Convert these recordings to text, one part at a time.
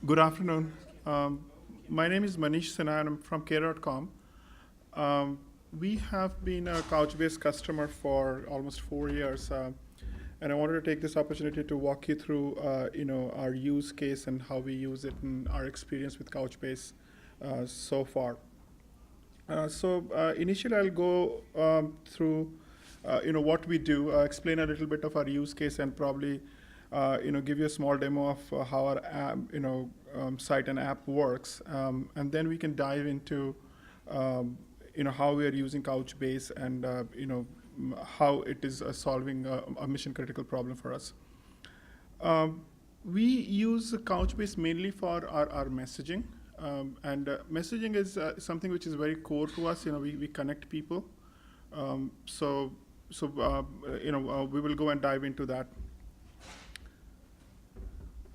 Good afternoon. My name is Manish Sinha, and I'm from Carecom. Um, we have been a Couchbase customer for almost 4 years, and I wanted to take this opportunity to walk you through, our use case and how we use it and our experience with Couchbase so far. Initially, I'll go through, what we do, explain a little bit of our use case, and probably, give you a small demo of how our app, site and app works, and then we can dive into, how we are using Couchbase and, how it is solving a mission critical problem for us. We use Couchbase mainly for our messaging. And messaging is something which is very core to us. We connect people. We will go and dive into that.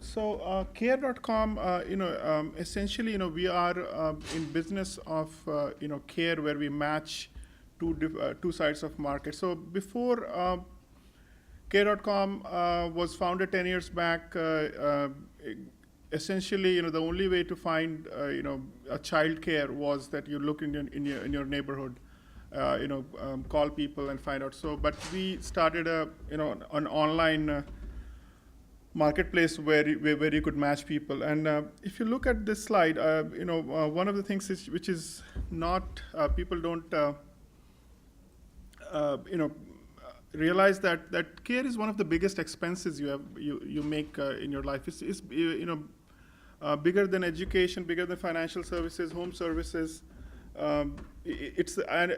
So care.com, essentially, we are in business of, care where we match two sides of market. So before care.com was founded 10 years back, essentially, the only way to find, a child care was that you look in your neighborhood, call people and find out. So, but we started an online marketplace where you could match people. And if you look at this slide, one of the things which is not people don't realize that care is one of the biggest expenses you make in your life. It's bigger than education, bigger than financial services, home services. And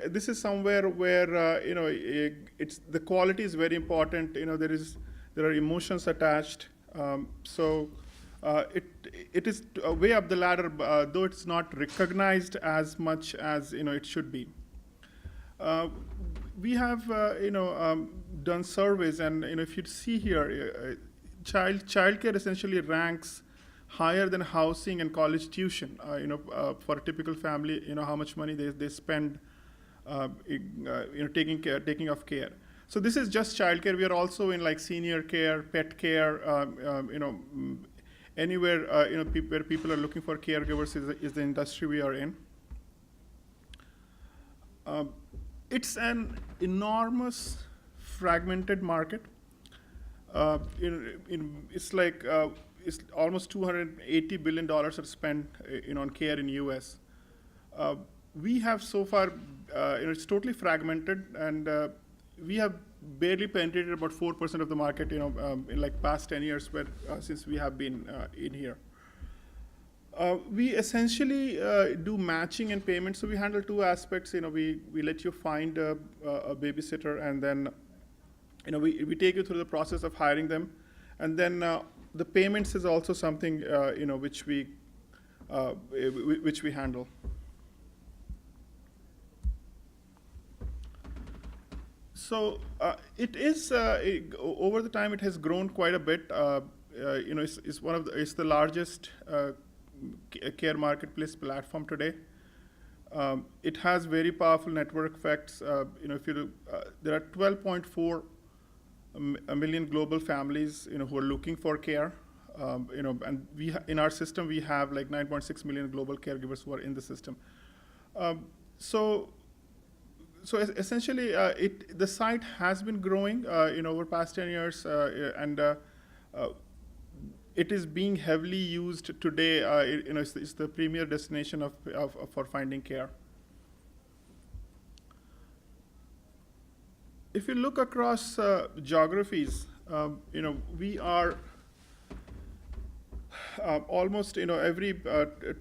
this is somewhere where it's the quality is very important. There are emotions attached. It is way up the ladder, though it's not recognized as much as it should be. We have done surveys, and if you see here, childcare essentially ranks higher than housing and college tuition. For a typical family, how much money they spend, taking of care. So this is just childcare. We are also in like senior care, pet care, anywhere where people are looking for caregivers is the industry we are in. It's an enormous fragmented market. It's like it's almost $280 billion are spent on care in U.S. We have so far, it's totally fragmented, and we have barely penetrated about 4% of the market, in like past 10 years, since we have been in here. We essentially do matching and payment. So we handle two aspects. We let you find a babysitter, and then we take you through the process of hiring them, and then the payments is also something which we handle. So it is over the time it has grown quite a bit. It's the largest care marketplace platform today. It has very powerful network effects. If you look, there are 12.4 million global families who are looking for care. And in our system we have like 9.6 million global caregivers who are in the system. So essentially, the site has been growing over past 10 years, and it is being heavily used today. It's the premier destination for finding care. If you look across geographies, we are almost every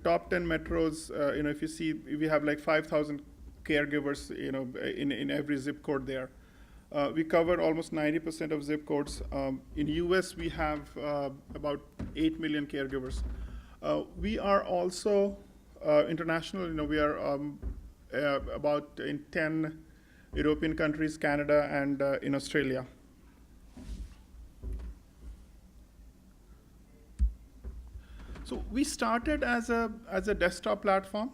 top 10 metros. If you see, we have like 5,000 caregivers, in every zip code there. We cover almost 90% of zip codes. In US, we have about 8 million caregivers. We are also international. We are about in 10 European countries, Canada, and in Australia. So we started as a desktop platform.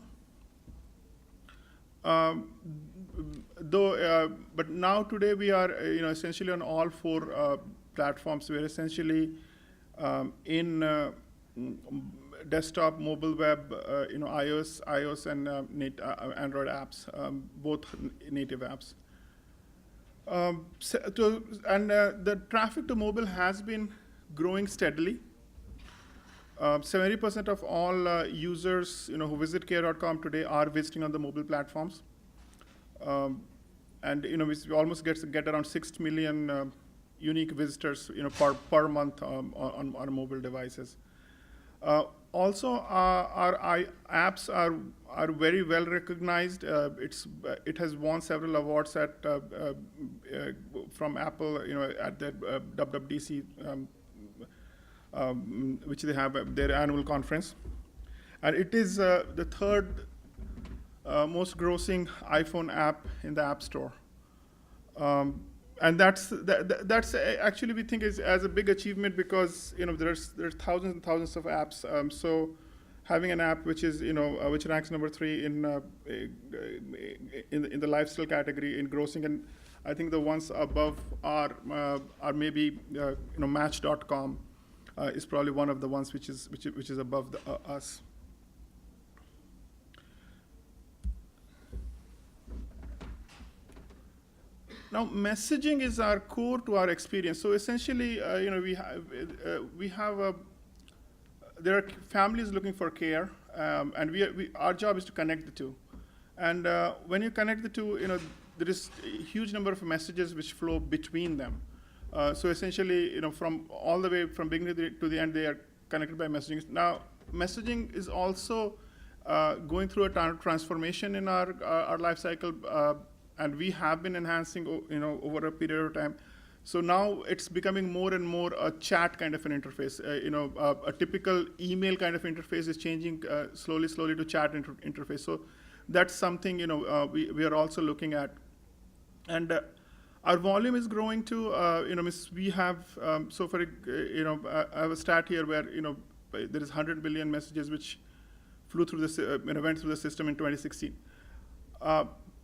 But now today we are essentially on all four platforms. We are essentially in desktop, mobile web, iOS and Android apps, both native apps. The traffic to mobile has been growing steadily. 70% of all users, who visit care.com today are visiting on the mobile platforms. And we almost get around 6 million unique visitors, per month on mobile devices. Also, our apps are very well recognized. It has won several awards from Apple, at the WWDC, which they have their annual conference, and it is the third most grossing iPhone app in the App Store. And that's actually, we think is as a big achievement, because there's thousands and thousands of apps. So having an app which is which ranks number 3 in the lifestyle category in grossing, and I think the ones above are maybe Match.com is probably one of the ones which is above us. Now, messaging is our core to our experience. So essentially, there are families looking for care, and our job is to connect the two. And when you connect the two, there is a huge number of messages which flow between them. So essentially, from all the way from beginning to the end, they are connected by messaging. Now, messaging is also going through a transformation in our life cycle. And we have been enhancing, over a period of time. So now it's becoming more and more a chat kind of an interface. A typical email kind of interface is changing slowly to chat interface. So that's something we are also looking at. And our volume is growing too. We have so for I have a stat here where there is 100 billion messages which flew through went through the system in 2016.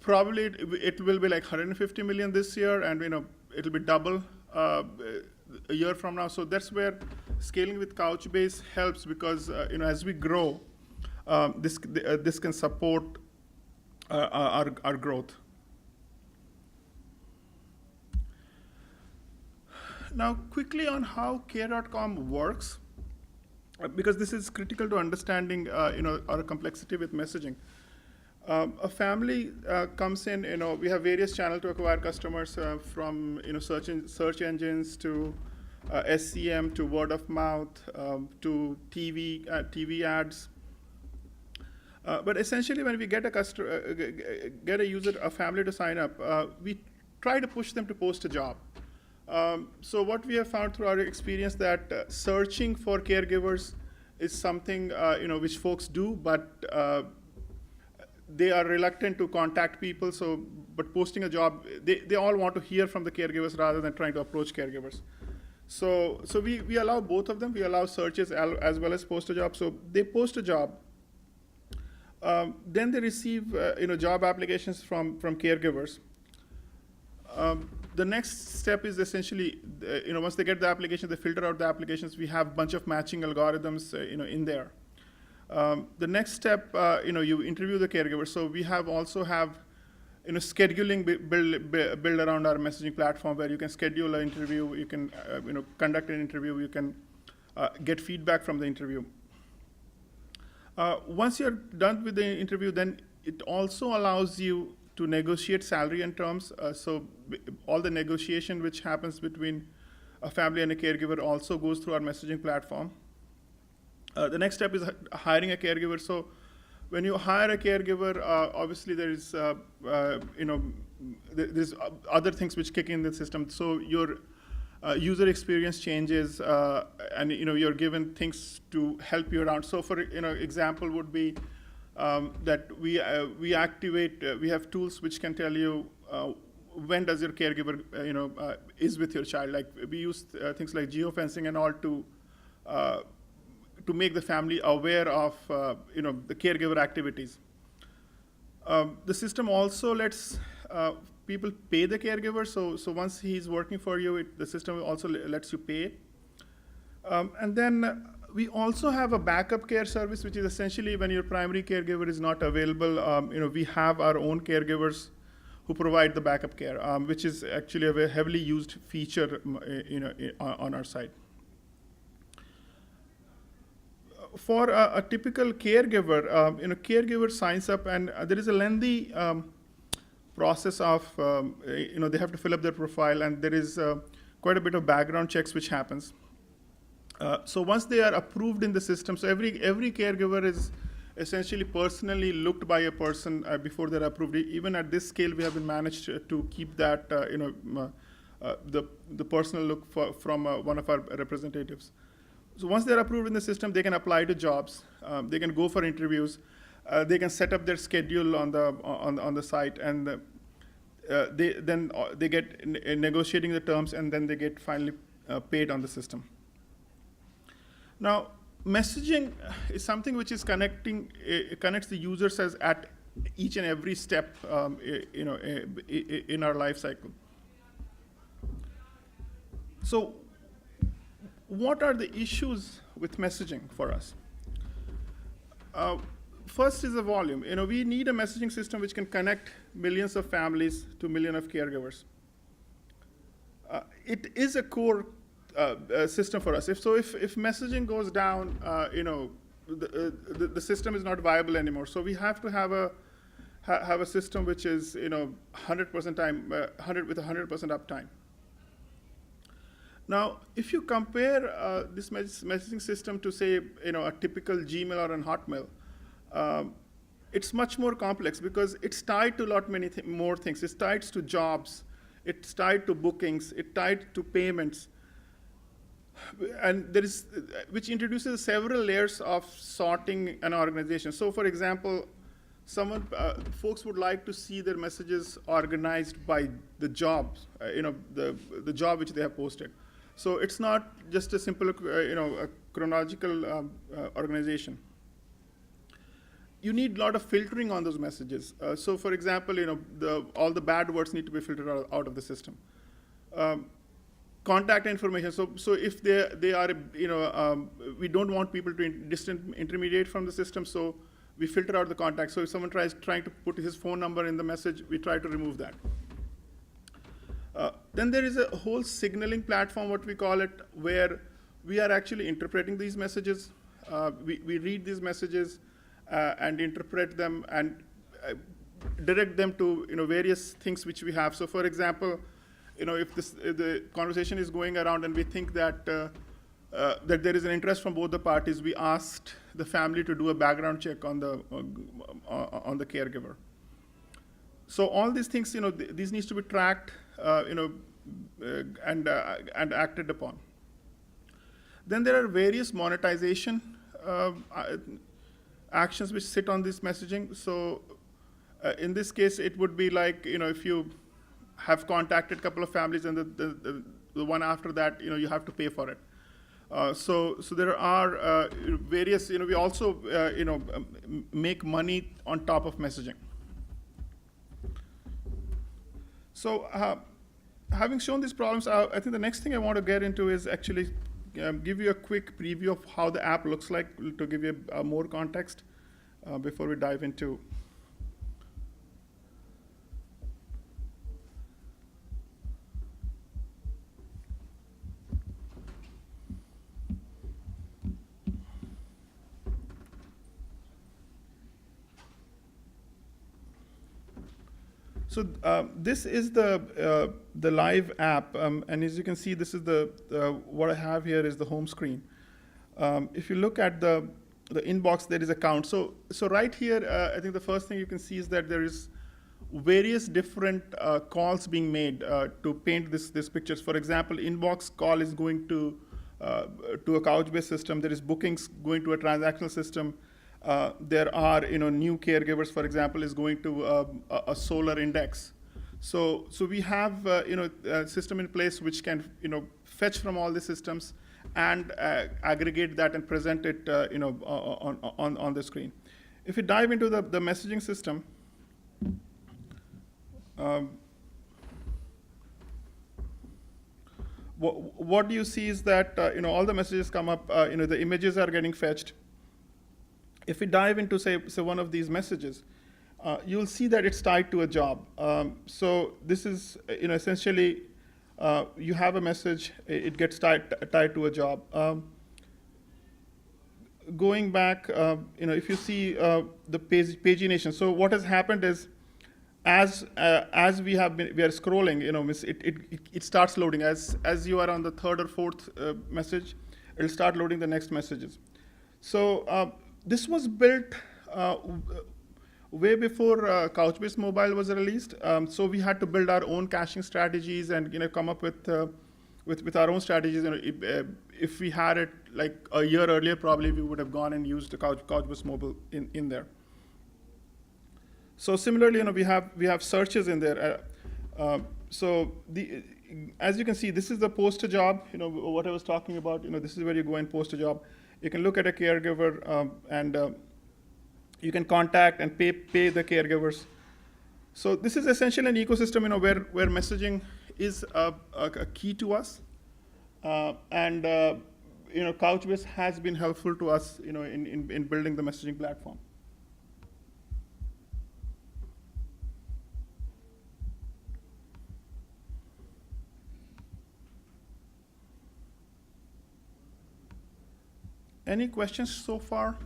Probably it will be like 150 million this year, and it'll be double a year from now. So that's where scaling with Couchbase helps, because as we grow, this can support our growth. Now, quickly on how Care.com works, because this is critical to understanding our complexity with messaging. A family comes in. We have various channels to acquire customers, from search engines to SCM to word of mouth to TV ads. But essentially, when we get a family to sign up, we try to push them to post a job. So what we have found through our experience, that searching for caregivers is something which folks do, but they are reluctant to contact people. But posting a job, they all want to hear from the caregivers rather than trying to approach caregivers. So we allow both of them. We allow searches as well as post a job. So they post a job. Then they receive job applications from caregivers. The next step is essentially, once they get the application, they filter out the applications. We have a bunch of matching algorithms, in there. The next step, you interview the caregiver. So we also have scheduling build around our messaging platform, where you can schedule an interview, you can conduct an interview, you can get feedback from the interview. Once you're done with the interview, then it also allows you to negotiate salary and terms. So all the negotiation which happens between a family and a caregiver also goes through our messaging platform. The next step is hiring a caregiver. So when you hire a caregiver, obviously there's there's other things which kick in the system. So your user experience changes, and you're given things to help you around. So for example would be that we activate. We have tools which can tell you when does your caregiver is with your child. Like we use things like geofencing and all to make the family aware of the caregiver activities. The system also lets people pay the caregiver. So once he's working for you, the system also lets you pay. And then We also have a backup care service, which is essentially when your primary caregiver is not available. We have our own caregivers who provide the backup care, which is actually a very heavily used feature, on our site. For a typical caregiver, caregiver signs up, and there is a lengthy process of, they have to fill up their profile, and there is quite a bit of background checks which happens. So once they are approved in the system, so every caregiver is essentially personally looked by a person before they're approved. Even at this scale, we have been managed to keep that, the personal look from one of our representatives. So once they're approved in the system, they can apply to jobs. They can go for interviews. They can set up their schedule on the site, and they get negotiating the terms, and then they get finally paid on the system. Now, messaging is something which is connects the users at each and every step, in our life cycle. So, what are the issues with messaging for us? First is the volume. We need a messaging system which can connect millions of families to millions of caregivers. It is a core system for us. If messaging goes down, the system is not viable anymore. So we have to have a system which is 100% time, 100% uptime. Now, if you compare this messaging system to, say, a typical Gmail or a Hotmail, it's much more complex because it's tied to a lot many more things. It's tied to jobs, it's tied to bookings, it's tied to payments, and which introduces several layers of sorting an organization. So, for example, folks would like to see their messages organized by the jobs, the job which they have posted. So it's not just a simple, a chronological organization. You need a lot of filtering on those messages. So, for example, all the bad words need to be filtered out of the system. Contact information. So if they are, we don't want people to distant intermediate from the system. So we filter out the contact. So if someone trying to put his phone number in the message, we try to remove that. Then there is a whole signaling platform, what we call it, where we are actually interpreting these messages. We read these messages and interpret them and direct them to various things which we have. So, for example, if the conversation is going around and we think that that there is an interest from both the parties, we asked the family to do a background check on the caregiver. So all these things, these needs to be tracked, and acted upon. Then there are various monetization actions which sit on this messaging. So in this case, it would be like, if you have contacted a couple of families and the one after that, you have to pay for it. So there are various, we also, make money on top of messaging. So having shown these problems, I think the next thing I want to get into is actually give you a quick preview of how the app looks like, to give you more context before we dive into. So this is the live app, and as you can see, this is what I have here is the home screen. If you look at the inbox, there is a count. So right here, I think the first thing you can see is that there is various different calls being made to paint this pictures. For example, inbox call is going to a Couchbase system. There is bookings going to a transactional system. There are new caregivers, for example, is going to a solar index. So we have a system in place which can fetch from all the systems and aggregate that and present it on the screen. If you dive into the messaging system, what you see is that all the messages come up. The images are getting fetched. If we dive into say one of these messages, you'll see that it's tied to a job. So this is essentially you have a message, it gets tied to a job. Going back, if you see the pagination. So what has happened is, as we are scrolling, it starts loading. As you are on the third or fourth message, it'll start loading the next messages. So this was built way before Couchbase Mobile was released. So we had to build our own caching strategies and come up with our own strategies. If we had it like a year earlier, probably we would have gone and used the Couchbase Mobile in there. So similarly, we have searches in there. So as you can see, this is the post a job. What I was talking about. This is where you go and post a job. You can look at a caregiver and you can contact and pay the caregivers. So this is essentially an ecosystem, where messaging is a key to us, and Couchbase has been helpful to us, in building the messaging platform. Any questions so far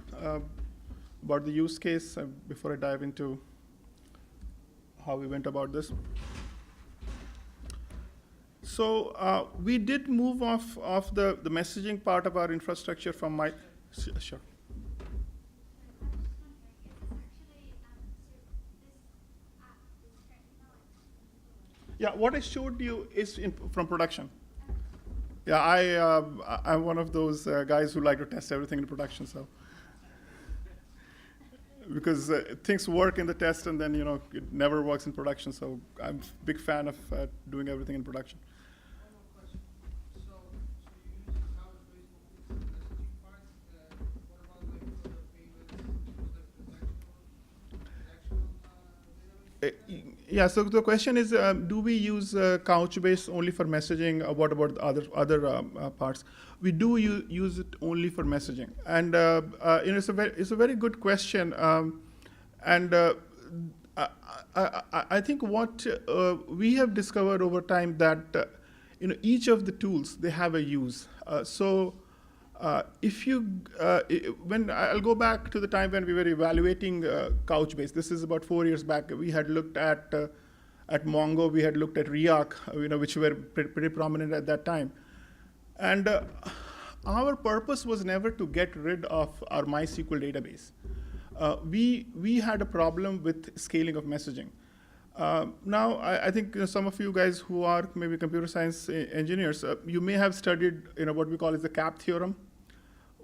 about the use case before I dive into how we went about this? So we did move off the messaging part of our infrastructure from my, sure. Yeah, what I showed you is from production. Yeah, I'm one of those guys who like to test everything in production. So because things work in the test and then it never works in production. So I'm a big fan of doing everything in production. One more question. So you use Couchbase for the messaging part. What about like for the payments, like transactional Yeah, so the question is, do we use Couchbase only for messaging? What about the other parts? We do use it only for messaging, and it's a very good question. I think what we have discovered over time that each of the tools, they have a use. If you, when I'll go back to the time when we were evaluating Couchbase, this is about 4 years back. We had looked at Mongo, we had looked at Riak, which were pretty prominent at that time. And our purpose was never to get rid of our MySQL database. We had a problem with scaling of messaging. Now, I think some of you guys who are maybe computer science engineers, you may have studied what we call is the CAP theorem,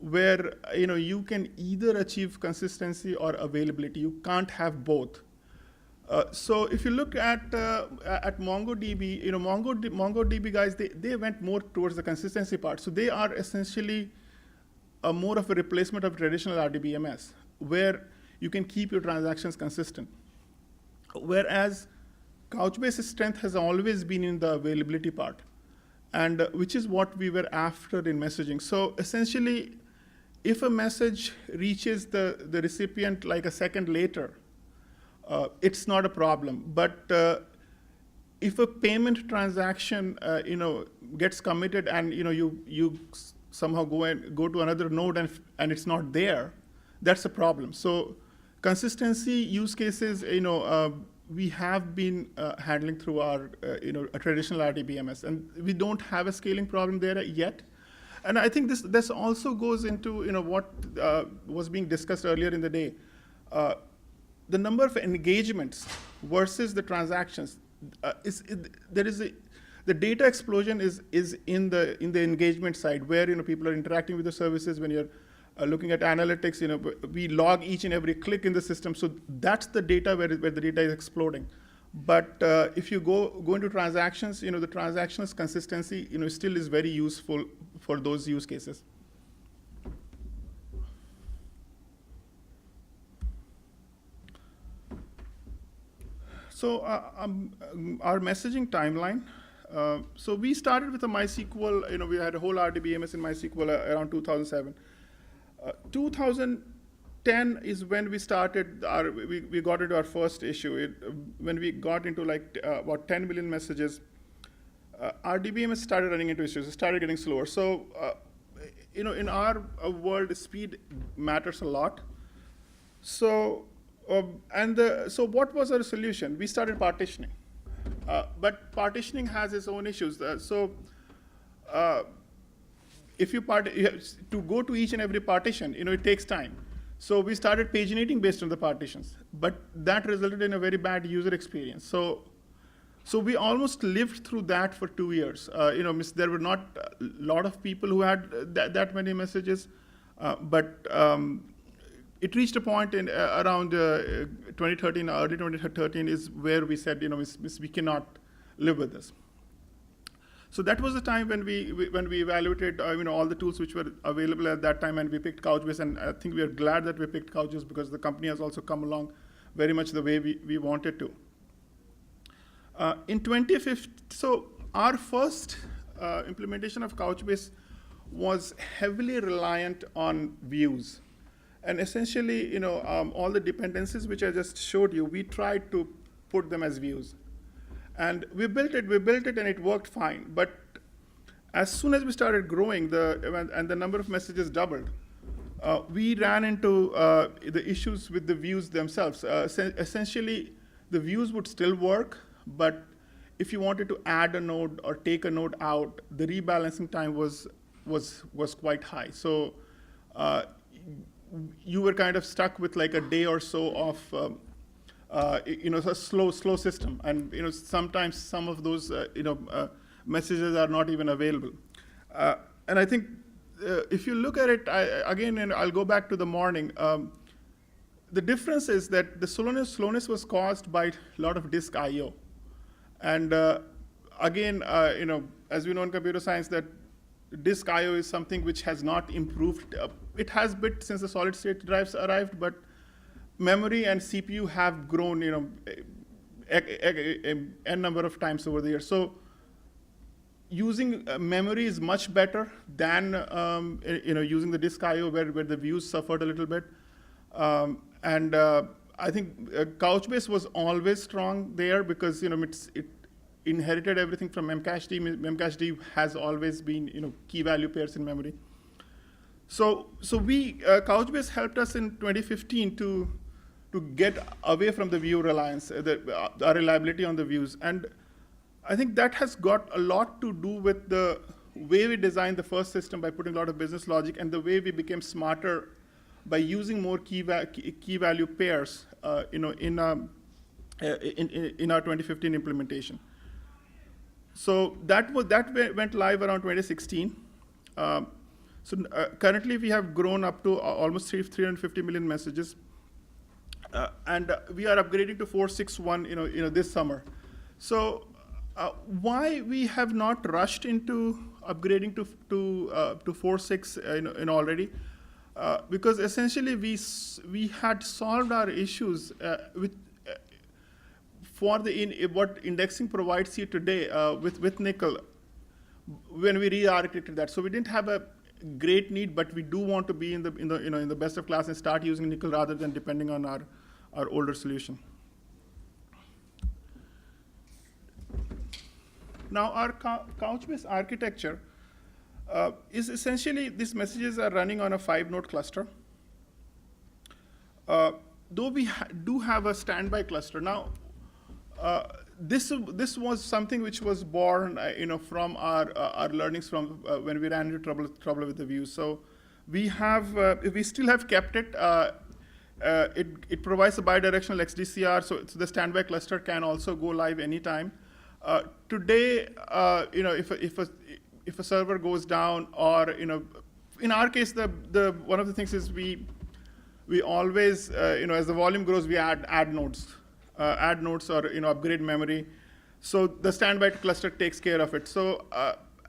where you can either achieve consistency or availability. You can't have both. So if you look at MongoDB, MongoDB guys, they went more towards the consistency part. So they are essentially more of a replacement of traditional RDBMS, where you can keep your transactions consistent. Whereas Couchbase's strength has always been in the availability part, and which is what we were after in messaging. So essentially, if a message reaches the recipient like a second later, it's not a problem. But if a payment transaction gets committed and you somehow go to another node and it's not there, that's a problem. So consistency use cases, we have been handling through our a traditional RDBMS, and we don't have a scaling problem there yet. And I think this also goes into what was being discussed earlier in the day. The number of engagements versus the transactions. The data explosion is in the engagement side, where people are interacting with the services. When you're looking at analytics, we log each and every click in the system. So that's the data where the data is exploding. But if you go into transactions, the transactions consistency, still is very useful for those use cases. So our messaging timeline, So we started with a MySQL, we had a whole RDBMS in MySQL around 2007. 2010 is when we started, we got into our first issue. When we got into about 10 million messages, our DBMS started running into issues. It started getting slower. So, in our world, speed matters a lot. So, so what was our solution? We started partitioning. But partitioning has its own issues. If you to go to each and every partition, it takes time. So we started paginating based on the partitions, but that resulted in a very bad user experience. So we almost lived through that for 2 years. There were not a lot of people who had that many messages, but it reached a point in around 2013, early 2013 is where we said, we cannot live with this. So that was the time when we evaluated all the tools which were available at that time, and we picked Couchbase, and I think we are glad that we picked Couchbase because the company has also come along very much the way we wanted to. In 2015, so our first implementation of Couchbase was heavily reliant on views. And essentially, all the dependencies which I just showed you, we tried to put them as views. And we built it, and it worked fine. But as soon as we started growing, and the number of messages doubled, we ran into the issues with the views themselves. Essentially, the views would still work, but if you wanted to add a node or take a node out, the rebalancing time was quite high. So you were kind of stuck with like a day or so of a slow system, and sometimes some of those messages are not even available. And I think if you look at it again, and I'll go back to the morning. The difference is that the slowness was caused by a lot of disk I/O, and again, as we know in computer science, that disk I/O is something which has not improved. It has bit since the solid-state drives arrived, but memory and CPU have grown, n number of times over the years. So using memory is much better than using the disk I/O where the views suffered a little bit. And I think Couchbase was always strong there because it inherited everything from Memcached. Memcached has always been key value pairs in memory. So Couchbase helped us in 2015 to get away from the view reliance, our reliability on the views. And I think that has got a lot to do with the way we designed the first system by putting a lot of business logic, and the way we became smarter by using more key value pairs in our 2015 implementation. So that went live around 2016. Currently we have grown up to almost 350 million messages. And we are upgrading to 4.6.1 this summer. So why we have not rushed into upgrading to 4.6 already? Because essentially we had solved our issues for what indexing provides you today with nickel when we re-architected that. So we didn't have a great need, but we do want to be in the best of class and start using nickel rather than depending on our older solution. Now our Couchbase architecture is essentially, these messages are running on a 5-node cluster. Though we do have a standby cluster. Now, this was something which was born from our learnings from when we ran into trouble with the views. So we still have kept it. It provides a bidirectional XDCR, so the standby cluster can also go live anytime. Today, if a server goes down, or in our case, one of the things is we always as the volume grows, we add nodes or upgrade memory. So the standby cluster takes care of it. So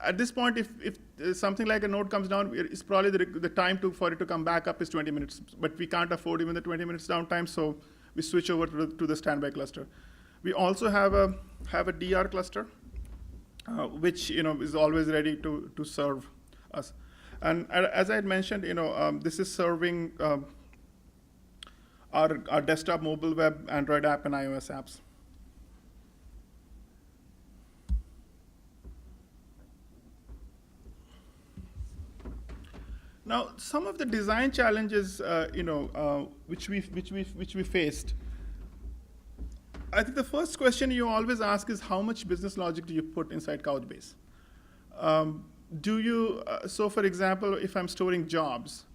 at this point, if something like a node comes down, it's probably the time for it to come back up is 20 minutes. But we can't afford even the 20 minutes downtime, so we switch over to the standby cluster. We also have a DR cluster. which is always ready to serve us. And as I had mentioned, this is serving our desktop, mobile web, Android app, and iOS apps. Now, some of the design challenges, which we faced. I think the first question you always ask is how much business logic do you put inside Couchbase? So for example, if I'm storing jobs,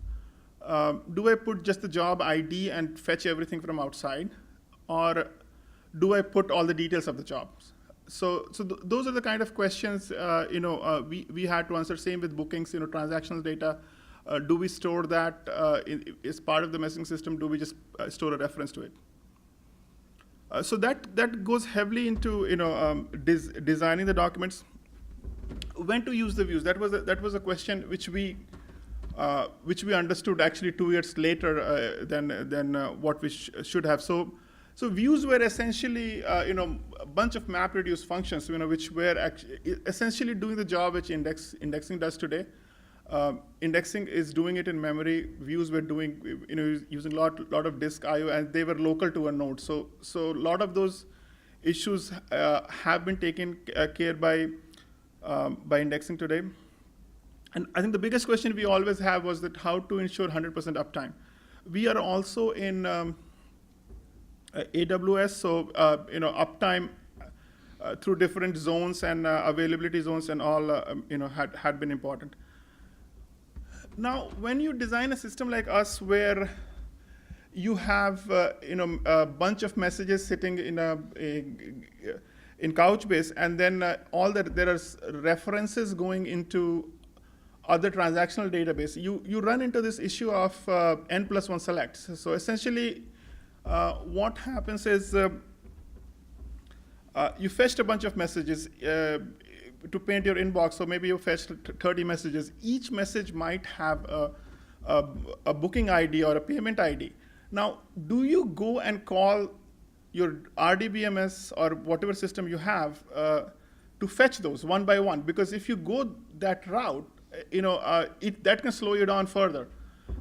do I put just the job ID and fetch everything from outside? Or do I put all the details of the jobs? Those are the kind of questions we had to answer. Same with bookings, transactional data. Do we store that as part of the messaging system? Do we just store a reference to it? So that goes heavily into designing the documents. When to use the views? That was a question which we understood actually 2 years later than what we should have. So views were essentially a bunch of map-reduce functions which were essentially doing the job which indexing does today. Indexing is doing it in memory. Views were doing using a lot of disk I/O, and they were local to a node. So a lot of those issues have been taken care by indexing today. And I think the biggest question we always have was that how to ensure 100% uptime. We are also in AWS, so uptime through different zones and availability zones and all had been important. Now, when you design a system like us where you have a bunch of messages sitting in Couchbase, and then there are references going into other transactional database, you run into this issue of n+1 selects. So essentially, what happens is you fetched a bunch of messages to paint your inbox. So maybe you fetched 30 messages. Each message might have a booking ID or a payment ID. Now, do you go and call your RDBMS or whatever system you have to fetch those one by one? Because if you go that route, that can slow you down further.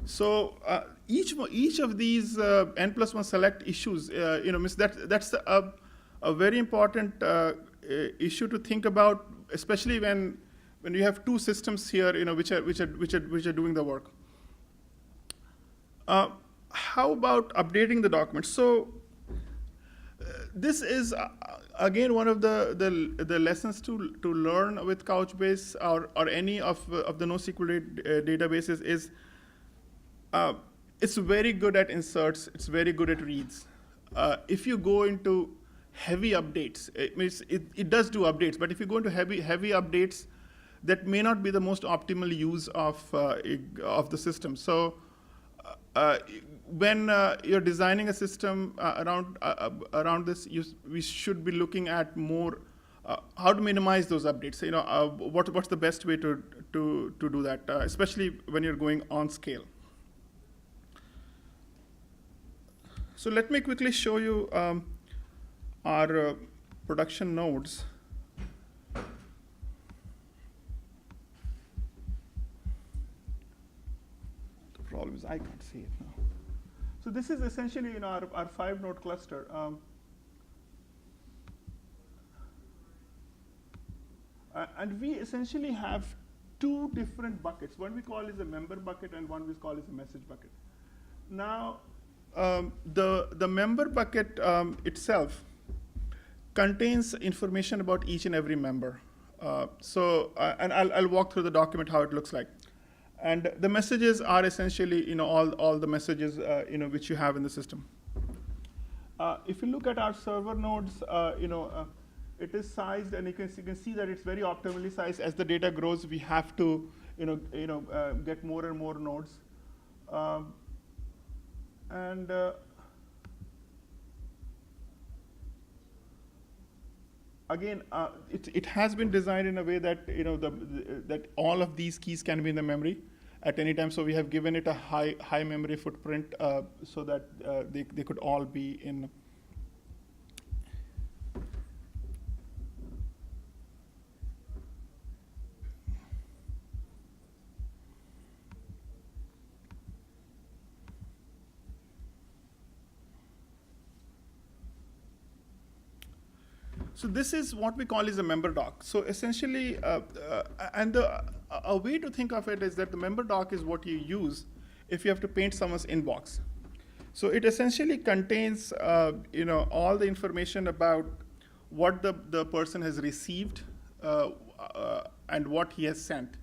So each of these n+1 select issues, that's a very important issue to think about, especially when you have two systems here, which are doing the work. How about updating the documents? So this is again one of the lessons to learn with Couchbase or any of the NoSQL databases is it's very good at inserts. It's very good at reads. If you go into heavy updates, it does do updates, but if you go into heavy updates, that may not be the most optimal use of the system. So when you're designing a system around this, we should be looking at more how to minimize those updates. What's the best way to do that, especially when you're going on scale. So let me quickly show you our production nodes. The problem is I can't see it now. So this is essentially our 5-node cluster. And we essentially have two different buckets. One we call is a member bucket, and one we call is a message bucket. Now, the member bucket itself contains information about each and every member. And I'll walk through the document how it looks like. And the messages are essentially all the messages which you have in the system. If you look at our server nodes, it is sized, and you can see that it's very optimally sized. As the data grows, we have to get more and more nodes. Again, it has been designed in a way that that all of these keys can be in the memory at any time. So we have given it a high memory footprint so that they could all be in. So this is what we call is a member doc. So essentially, a way to think of it is that the member doc is what you use if you have to paint someone's inbox. So it essentially contains, all the information about what the person has received and what he has sent.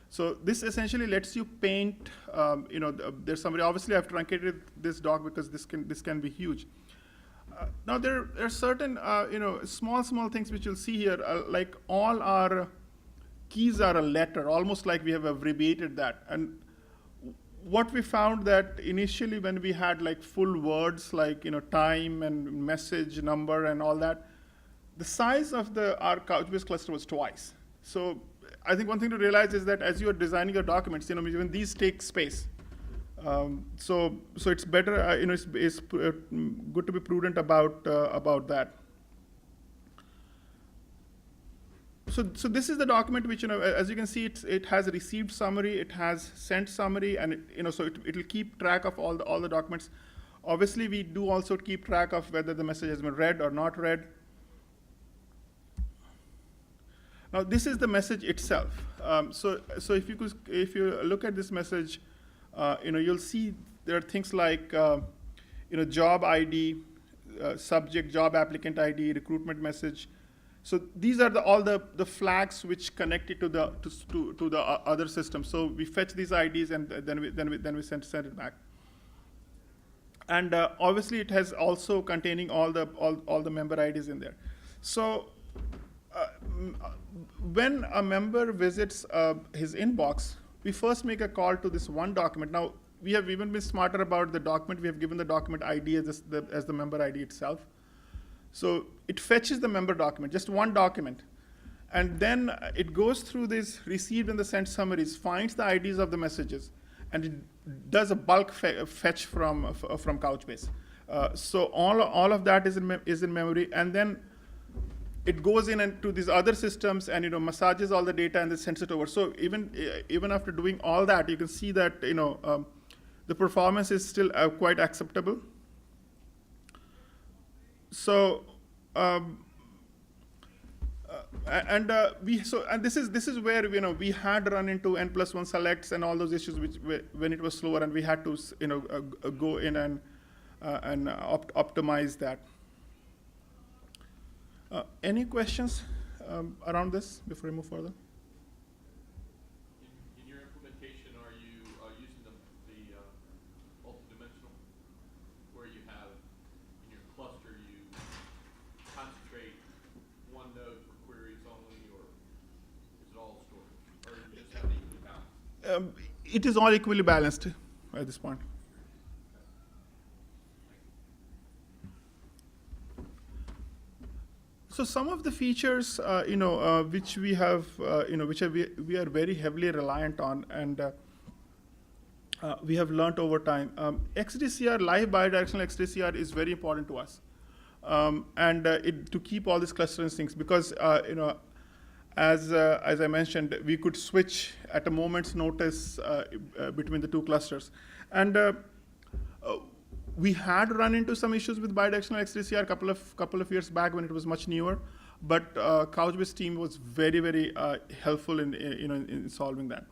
So this essentially lets you paint. There's somebody. Obviously, I've truncated this doc because this can be huge. Now there are certain small things which you'll see here, like all our keys are a letter, almost like we have abbreviated that. And what we found that initially when we had like full words like time and message number and all that, the size of our Couchbase cluster was twice. So I think one thing to realize is that as you are designing your documents, even these take space. So it's better, it's good to be prudent about that. So this is the document which, as you can see, it has a received summary, it has sent summary, and so it'll keep track of all the documents. Obviously, we do also keep track of whether the message has been read or not read. Now this is the message itself. So if you look at this message, you'll see there are things like job ID, subject, job applicant ID, recruitment message. So these are all the flags which connect it to the other system. So we fetch these IDs and then we send it back. And obviously it has also containing all the member IDs in there. So when a member visits his inbox, we first make a call to this one document. Now, we have even been smarter about the document. We have given the document ID as the member ID itself. So it fetches the member document, just one document. And then it goes through this received and the sent summaries, finds the IDs of the messages, and it does a bulk fetch from Couchbase. So all of that is in memory, and then it goes in and to these other systems and massages all the data and then sends it over. So even after doing all that, you can see that the performance is still quite acceptable. So this is where we had run into N+1 selects and all those issues when it was slower, and we had to go in and optimize that. Any questions around this before we move further? In your implementation, are you using the multidimensional, where you have in your cluster you concentrate one node for queries only, or is it all stored, or you just have it equally balanced? It is all equally balanced at this point. So some of the features, which we have, we are very heavily reliant on, and we have learned over time. XDCR, live bidirectional XDCR, is very important to us, to keep all these cluster instincts, because as I mentioned, we could switch at a moment's notice between the two clusters, and we had run into some issues with bidirectional XDCR a couple of years back when it was much newer, but Couchbase team was very, very helpful in solving that.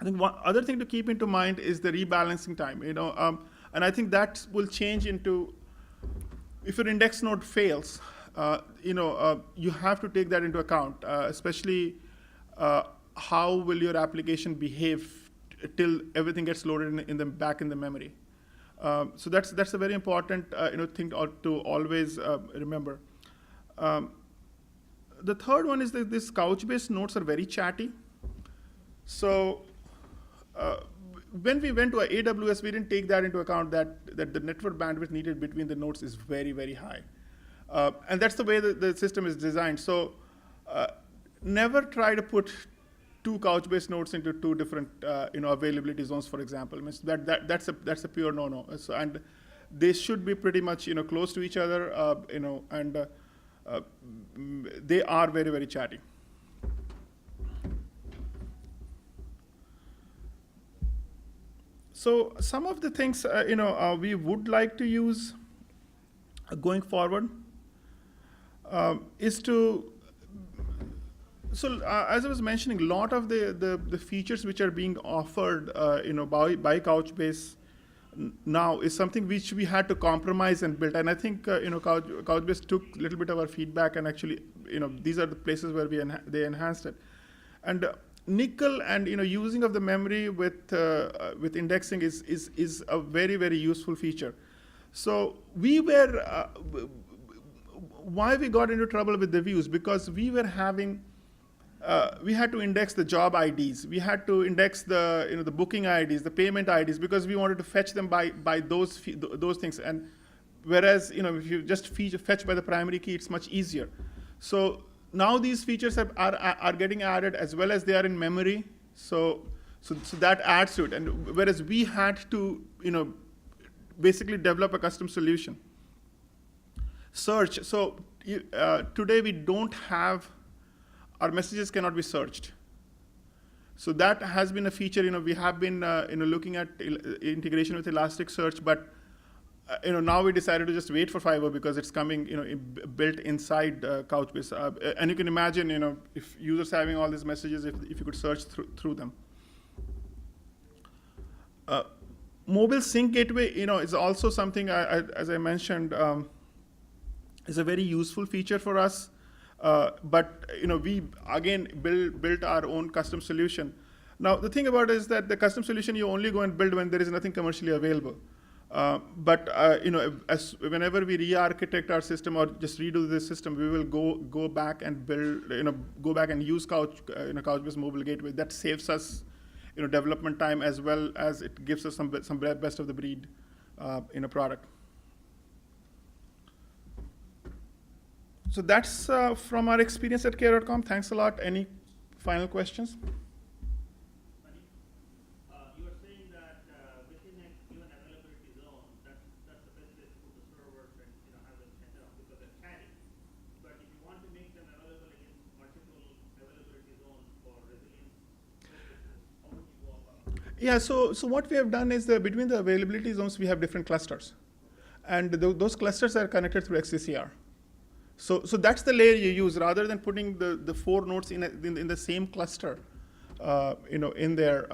I think one other thing to keep into mind is the rebalancing time. And I think that will change into, if your index node fails, you have to take that into account, especially how will your application behave till everything gets loaded back in the memory. So that's a very important thing to always remember. The third one is that these Couchbase nodes are very chatty. So when we went to AWS, we didn't take that into account, that the network bandwidth needed between the nodes is very, very high. And that's the way the system is designed. So never try to put two Couchbase nodes into two different availability zones, for example. That's a pure no-no. So, and they should be pretty much close to each other, and they are very, very chatty. So some of the things we would like to use going forward. is to, so as I was mentioning, a lot of the features which are being offered by Couchbase now is something which we had to compromise and build. And I think Couchbase took a little bit of our feedback, and actually these are the places where they enhanced it. And nickel and using of the memory with indexing is a very, very useful feature. So we were why we got into trouble with the views, because we were having we had to index the job IDs. We had to index the the booking IDs, the payment IDs, because we wanted to fetch them by those things. And whereas if you just fetch by the primary key, it's much easier. So now these features are getting added as well as they are in memory. So that adds to it. And whereas we had to basically develop a custom solution. Search. So today we don't have, our messages cannot be searched. So that has been a feature. We have been looking at integration with Elasticsearch, but now we decided to just wait for Fiverr because it's coming built inside Couchbase. And you can imagine if users having all these messages, if you could search through them. Mobile sync gateway is also something, as I mentioned, is a very useful feature for us. But we again built our own custom solution. Now the thing about it is that the custom solution you only go and build when there is nothing commercially available. But whenever we re-architect our system or just redo the system, we will go back and build, go back and use Couchbase Mobile Gateway. That saves us development time, as well as it gives us some best of the breed in a product. So that's from our experience at Carecom. Thanks a lot. Any final questions? You were saying that within a given availability zone, that's the best way to put the servers and have them set up because they're chatting. But if you want to make them available against multiple availability zones for resilience purposes, how would you go about it? Yeah. So what we have done is between the availability zones, we have different clusters, and those clusters are connected through XDCR. So that's the layer you use, rather than putting the 4 nodes in the same cluster, in there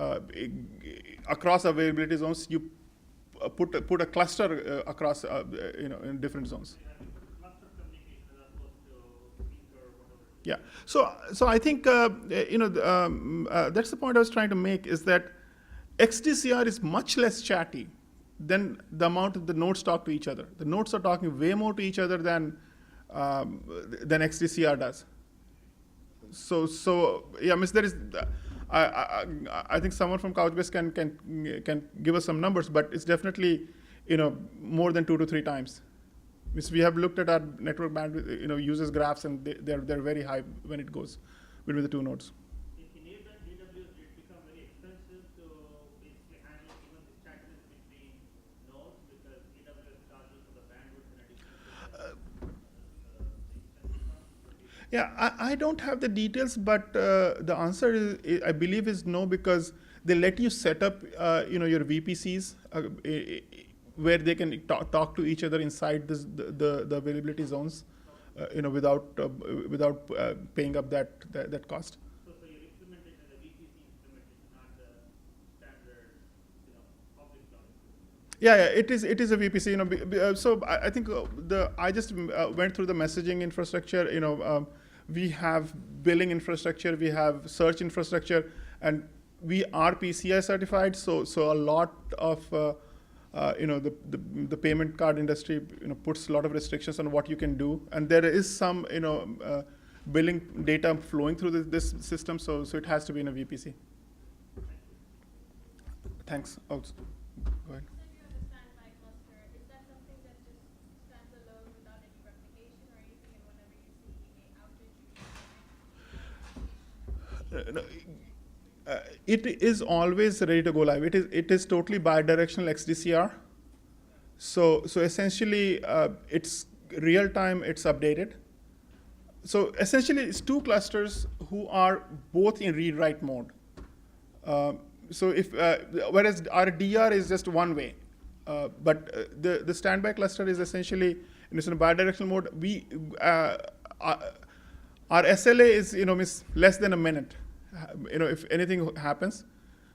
across availability zones. You put a cluster across, in different zones. Cluster communication as opposed to speaker or whatever. Yeah. So I think that's the point I was trying to make, is that XDCR is much less chatty than the amount of the nodes talk to each other. The nodes are talking way more to each other than XDCR does. So yeah, there is. I think someone from Couchbase can give us some numbers, but it's definitely more than 2 to 3 times. We have looked at our network bandwidth, users graphs, and they're very high when it goes between the 2 nodes. In AWS, did it become very expensive to basically handle even the chattiness between nodes because AWS charges for the bandwidth in addition to the Yeah, I don't have the details, but the answer is, I believe, is no, because they let you set up, your VPCs where they can talk to each other inside the availability zones, without paying up that cost. So you're implementing the VPC implementation, not the standard, public cloud. Yeah, it is a VPC. So I think I just went through the messaging infrastructure. We have billing infrastructure, we have search infrastructure, and we are PCI certified. So a lot of the payment card industry puts a lot of restrictions on what you can do, and there is some billing data flowing through this system. So it has to be in a VPC. Thanks. Oh, go ahead. It is always ready to go live. It is totally bidirectional XDCR. So essentially, it's real time. It's updated. So essentially, it's 2 clusters who are both in read-write mode. So whereas our DR is just one way, but the standby cluster is essentially in a bidirectional mode. our SLA is, miss, less than a minute, if anything happens.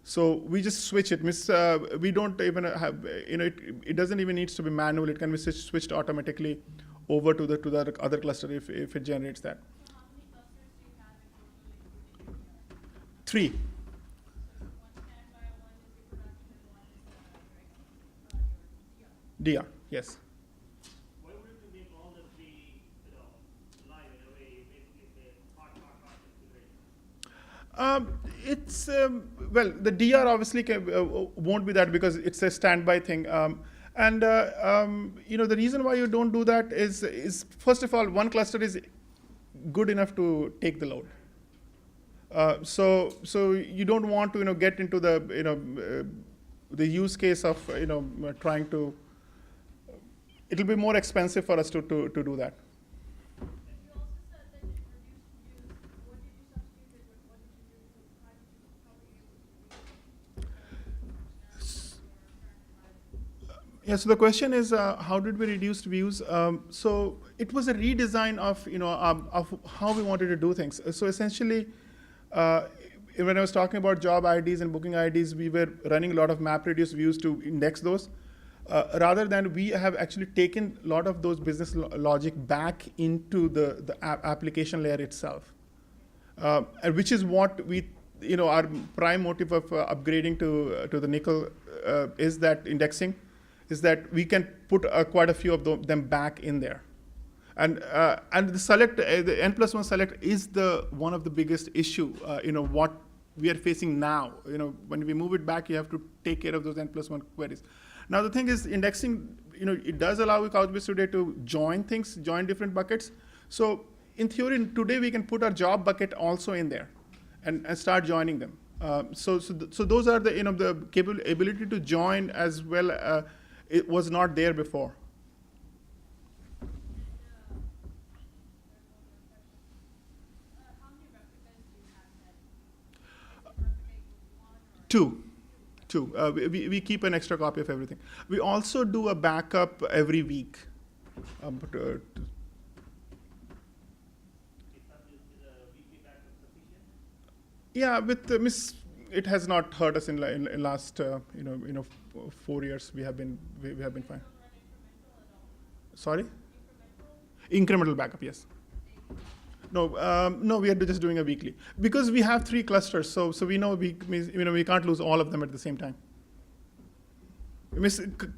So we just switch it. Miss, we don't even have, it doesn't even needs to be manual. It can be switched automatically over to the other cluster if it generates that. So how many clusters do you have in total, including your 3. So one standby, one is your production, and one is your DR. DR, yes. Why wouldn't you make all the three, live in a way, basically say hot configuration? It's well, the DR obviously won't be that because it's a standby thing. The reason why you don't do that is first of all, one cluster is good enough to take the load. So you don't want to get into the the use case of trying to. It'll be more expensive for us to do that. You also said that you reduced views. What did you substitute it with? What did you do? How were you able to reduce Yeah, so the question is, how did we reduce views? So it was a redesign of, of how we wanted to do things. So essentially, when I was talking about job IDs and booking IDs, we were running a lot of MapReduce views to index those. Rather than we have actually taken a lot of those business logic back into the application layer itself, and which is what we, our prime motive of upgrading to the nickel is that indexing, is that we can put quite a few of them back in there, and the select, the N+1 select is the one of the biggest issue, what we are facing now. When we move it back, you have to take care of those N+1 queries. Now the thing is, indexing, it does allow Couchbase today to join things, join different buckets. So in theory, today we can put our job bucket also in there, and start joining them. So those are the the ability to join as well. It was not there before. how many replicas do you have that? Does it replicate with one or? 2. We keep an extra copy of everything. We also do a backup every week. Is a weekly backup sufficient? Yeah, with Miss, it has not hurt us in last 4 years. We have been fine. Don't run incremental at all? Sorry, Incremental? incremental backup, yes. No, we are just doing a weekly because we have 3 clusters. So we know we can't lose all of them at the same time.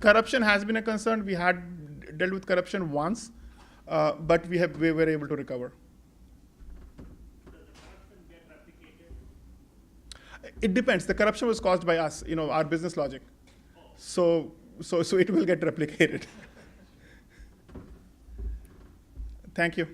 Corruption has been a concern. We had dealt with corruption once, but we were able to recover. Does the corruption get replicated? It depends. The corruption was caused by us, our business logic. So it will get replicated. Thank you.